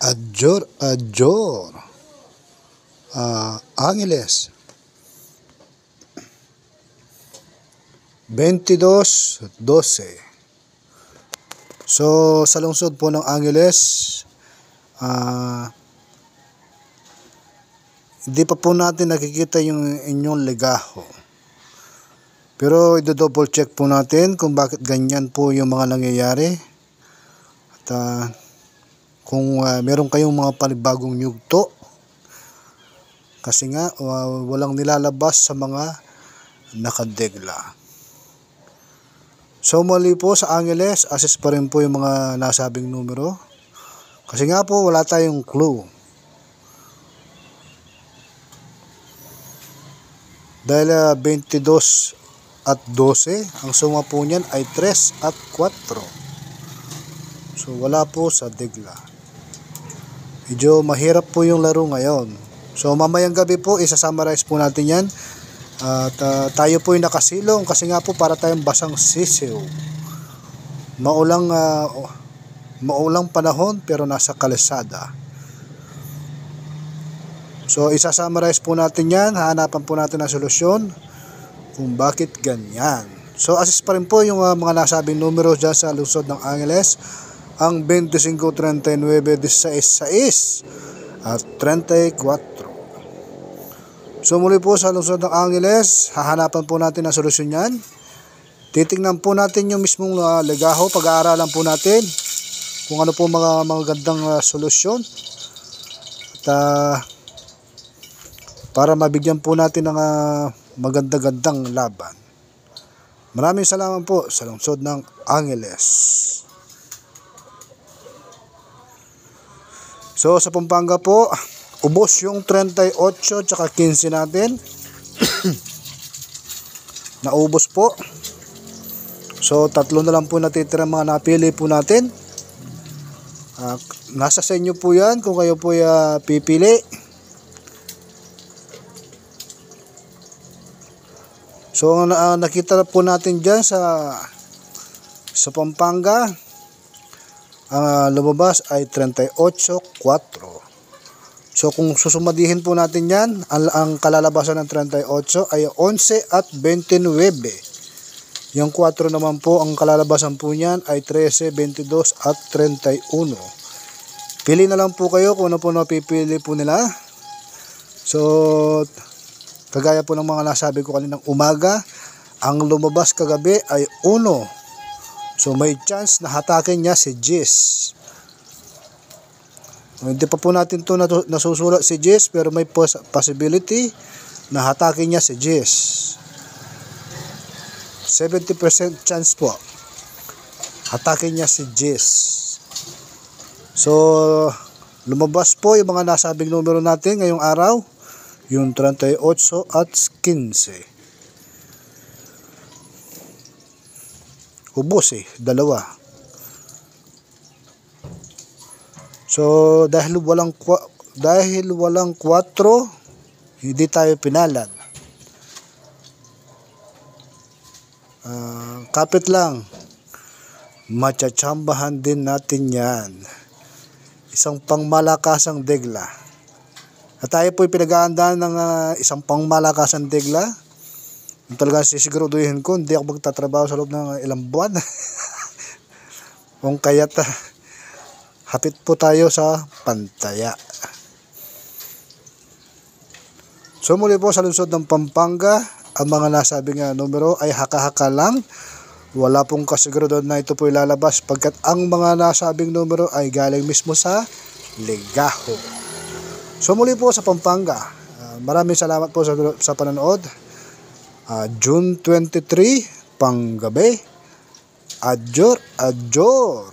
Adjor, Adjor, Angeles, 22-12. So, sa lungsod po ng Angeles, hindi pa po natin nakikita yung inyong legaho. Pero i-double check po natin kung bakit ganyan po yung mga nangyayari. At kung meron kayong mga panibagong yugto, kasi nga walang nilalabas sa mga nakadegla. So muli po sa Angeles, assess pa rin po yung mga nasabing numero. Kasi nga po wala tayong clue. Dahil 22 at 12, ang suma po niyan ay 3 at 4. So wala po sa degla. Medyo mahirap po yung laro ngayon. So mamayang gabi po, isa-summarize po natin yan. At tayo po ay nakasilong kasi nga po para tayong basang sisiw. Maulang panahon pero nasa kalsada. So isa-summarize po natin yan. Hahanapan po natin ang solusyon kung bakit ganyan. So assess pa rin po yung mga nasabing numero dyan sa lungsod ng Angeles. Ang 25, 39, 16, at 34. So muli po sa lungsod ng Angeles, hahanapan po natin ang solusyon yan. Titingnan po natin yung mismong legaho, pag-aaralan po natin kung ano po mga gandang solusyon. At para mabigyan po natin ng maganda-gandang laban. Maraming salamat po sa lungsod ng Angeles. So sa Pampanga po, ubos yung 38 tsaka 15 natin. Naubos po. So tatlo na lang po natitira mga napili po natin. Nasa sa inyo po yan kung kayo po pipili. So nakita po natin dyan sa Pampanga, ang lumabas ay 38-4. So kung susumadihin po natin yan, ang kalalabasan ng 38 ay 11 at 29. Yung 4 naman po, ang kalalabasan po niyan ay 13, 22 at 31. Pili na lang po kayo kung ano po napipili po nila. So kagaya po ng mga nasabi ko kaninang umaga, ang lumabas kagabi ay 1. So may chance na hatakin niya si Jis. Hindi pa po natin ito nasusulat si Jis, pero may possibility na hatakin niya si Jis. 70% chance po hatakin niya si Jis. So lumabas po yung mga nasabing numero natin ngayong araw, yung 38 at 15. Ubos dalawa. So dahil walang 4, hindi tayo pinalad. Kapit lang. Matsatsambahan din natin yan. Isang pangmalakasang degla. At tayo po'y pinag-aandaan ng isang pangmalakasang degla. Kung talagang sisiguraduhin ko, hindi ako magtatrabaho sa loob ng ilang buwan. Kung kaya't hapit po tayo sa pantaya. So muli po sa lungsod ng Pampanga, ang mga nasabing numero ay haka-haka lang. Wala pong kasiguraduhan na ito po ilalabas pagkat ang mga nasabing numero ay galing mismo sa legaho. So muli po sa Pampanga, maraming salamat po sa panonood. June 23, panggabi. Adjor, Adjor.